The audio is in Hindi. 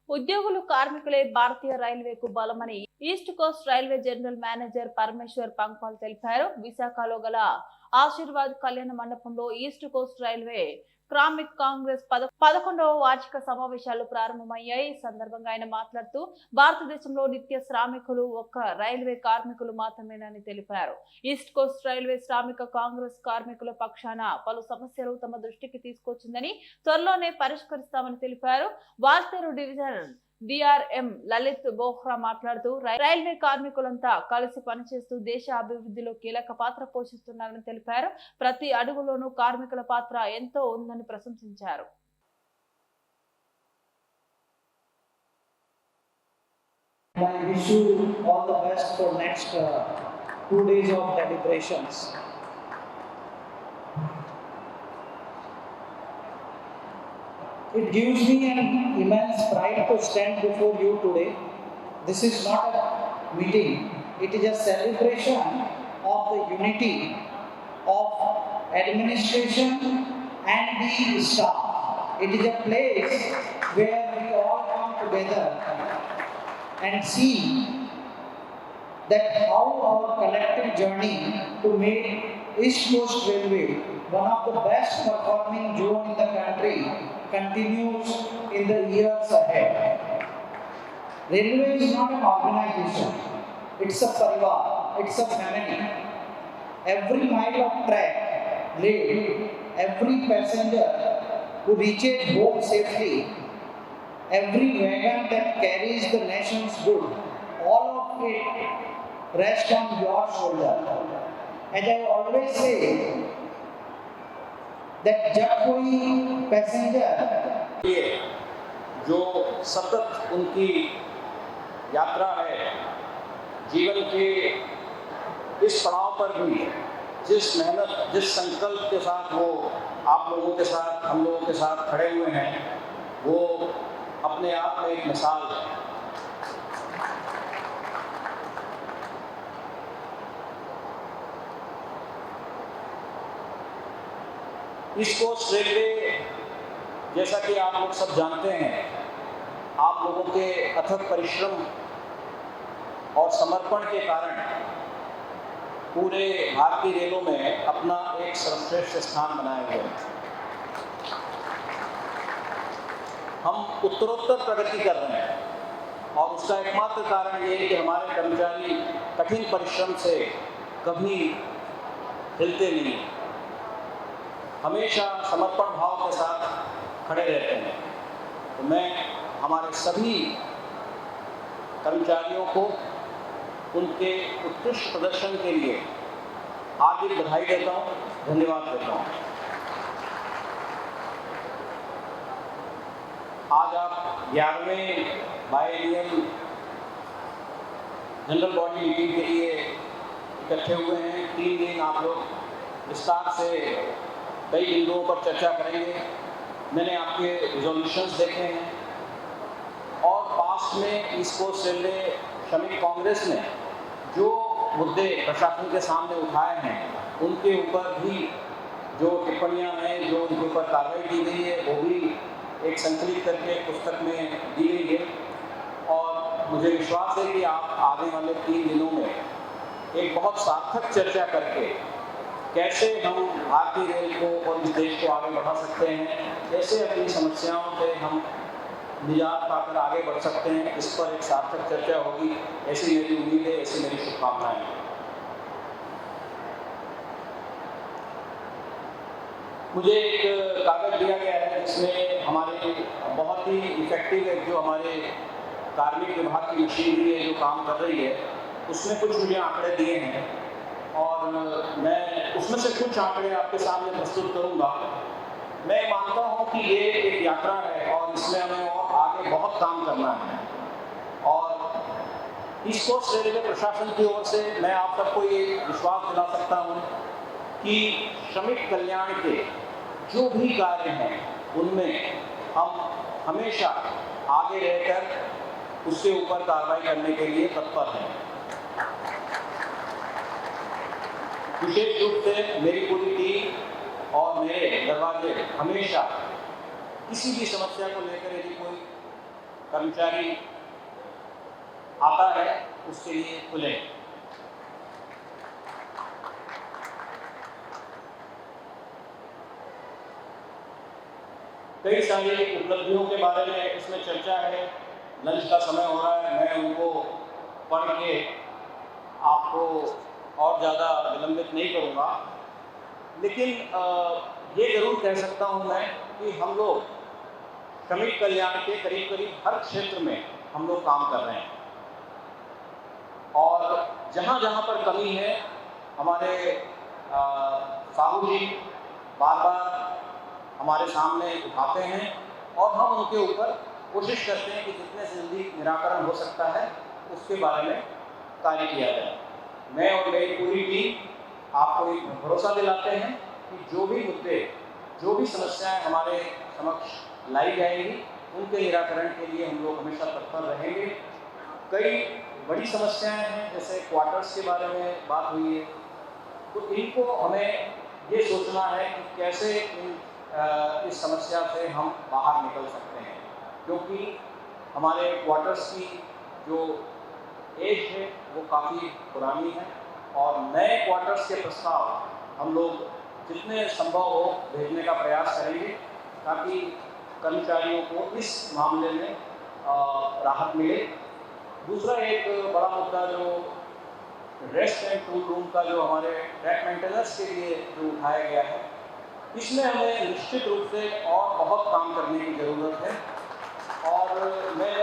ఉద్యోగులు కార్మికులే భారతీయ రైల్వేకు బలమని East Coast Railway general manager Parameshwar Pankwal తెలిపారు. విశాఖలో గల ఆశీర్వాద్ కళ్యాణ మండపంలో East Coast Railway Karmik Congress 11వ వార్షిక సమావేశాలు ప్రారంభమయ్యాయి. ఈ సందర్భంగా ఆయన మాట్లాడుతూ భారతదేశంలో నిత్య శ్రామికులు ఒక్క రైల్వే కార్మికులు మాత్రమేనని తెలిపారు. ఈస్ట్ కోస్ట్ రైల్వే శ్రామిక కాంగ్రెస్ కార్మికుల పక్షాన పలు సమస్యలు తమ దృష్టికి తీసుకొచ్చిందని, త్వరలోనే పరిష్కరిస్తామని తెలిపారు. వాల్తేరు డివిజన్ డిఆర్ఎం లలిత్ బోహ్రా మాట్లాడుతూ రైల్వే కార్మికులంతా కలిసి పనిచేస్తూ దేశ అభివృద్ధిలో కీలక పాత్ర పోషిస్తున్నారని తెలిపారు. ప్రతి అడుగులోనూ కార్మికుల పాత్ర ఎంతో ఉందని ప్రశంసించారు. I wish you all the best for next 2 days of deliberations. It gives me an immense pride to stand before you today. This is not a meeting, it is a celebration of the unity of administration and the staff. It is a place where we all come together and see that how our collective journey to make East Coast Railway one of the best performing zone in the country continues in the years ahead. Railway is not an organization, it's a parivar, it's a family. Every mile of track laid, every passenger who reaches home safely, every wagon that carries the nation's good, all of it rests on your shoulder. As I always say, that जब कोई पैसेंजर ये जो सतत उनकी यात्रा है, जीवन के इस पड़ाव पर भी जिस मेहनत, जिस संकल्प के साथ वो आप लोगों के साथ, हम लोगों के साथ खड़े हुए हैं, वो अपने आप में एक मिसाल है। ईस्ट कोस्ट रेलवे, जैसा कि आप लोग सब जानते हैं, आप लोगों के अथक परिश्रम और समर्पण के कारण पूरे भारतीय रेलों में अपना एक सर्वश्रेष्ठ स्थान बनाए हुए हैं। हम उत्तरोत्तर प्रगति कर रहे हैं और उसका एकमात्र कारण ये है कि हमारे कर्मचारी कठिन परिश्रम से कभी हिलते नहीं, हमेशा समर्पण भाव के साथ खड़े रहते हैं। तो मैं हमारे सभी कर्मचारियों को उनके उत्कृष्ट प्रदर्शन के लिए हार्दिक बधाई देता हूँ, धन्यवाद देता हूँ। आज आप 11वें बाइलियन जनरल बॉडी मीटिंग के लिए इकट्ठे हुए हैं। 3 दिन आप लोग विस्तार से कई बिंदुओं पर चर्चा करेंगे। मैंने आपके रिजोल्यूशंस देखे हैं और पास्ट में ईस्ट कोस्ट रेलवे श्रमिक कांग्रेस ने जो मुद्दे प्रशासन के सामने उठाए हैं, उनके ऊपर भी जो टिप्पणियां हैं, जो उनके ऊपर कार्रवाई की गई है, वो भी एक संकलित करके पुस्तक में दी गई है। और मुझे विश्वास है कि आप आने वाले 3 दिनों में एक बहुत सार्थक चर्चा करके कैसे हम भारतीय रेल को और इस देश को आगे बढ़ा सकते हैं, कैसे अपनी समस्याओं से हम निजात पाकर आगे बढ़ सकते हैं, इस पर एक सार्थक चर्चा होगी, ऐसी मेरी उम्मीद है, ऐसी मेरी शुभकामनाएं हैं। मुझे एक कागज दिया गया है जिसमें हमारे बहुत ही इफेक्टिव एक जो हमारे कार्मिक विभाग की मशीनरी है जो काम कर रही है, उसमें कुछ मुझे आंकड़े दिए हैं और मैं उसमें से कुछ आंकड़े आपके सामने प्रस्तुत करूंगा। मैं मानता हूं कि ये एक यात्रा है और इसमें हमें और आगे बहुत काम करना है। और ईस्ट कोस्ट रेलवे प्रशासन की ओर से मैं आप सबको ये विश्वास दिला सकता हूं कि श्रमिक कल्याण के जो भी कार्य हैं, उनमें हम हमेशा आगे रहकर उसके ऊपर कार्रवाई करने के लिए तत्पर हैं। विशेष रूप से मेरी पूरी टीम और मेरे दरवाजे हमेशा किसी भी समस्या को लेकर यदि कोई कर्मचारी आता है उसके लिए खुले। कई सारी उपलब्धियों के बारे में इसमें चर्चा है। लंच का समय हो रहा है, मैं उनको पढ़ के आपको और ज़्यादा विलंबित नहीं करूँगा, लेकिन ये ज़रूर कह सकता हूँ मैं कि हम लोग श्रमिक कल्याण के करीब करीब हर क्षेत्र में हम लोग काम कर रहे हैं, और जहाँ जहाँ पर कमी है हमारे साहू जी बार बार हमारे सामने उठाते हैं और हम उनके ऊपर कोशिश करते हैं कि जितने से जल्दी निराकरण हो सकता है उसके बारे में कार्य किया जाए। मैं और मेरी पूरी टीम आपको एक भरोसा दिलाते हैं कि जो भी मुद्दे, जो भी समस्याएं हमारे समक्ष लाई जाएंगी, उनके निराकरण के लिए हम लोग हमेशा तत्पर रहेंगे। कई बड़ी समस्याएं हैं, जैसे क्वार्टर्स के बारे में बात हुई है, तो इनको हमें ये सोचना है कि कैसे इस समस्या से हम बाहर निकल सकते हैं, क्योंकि हमारे क्वार्टर्स की जो एज है वो काफ़ी पुरानी है, और नए क्वार्टर्स के प्रस्ताव हम लोग जितने संभव हो भेजने का प्रयास करेंगे, ताकि कर्मचारियों को इस मामले में राहत मिले। दूसरा एक बड़ा मुद्दा जो रेस्ट एंड टूल रूम का जो हमारे ट्रैक मेंटेनेंस के लिए जो उठाया गया है, इसमें हमें निश्चित रूप से और बहुत काम करने की ज़रूरत है। और मैं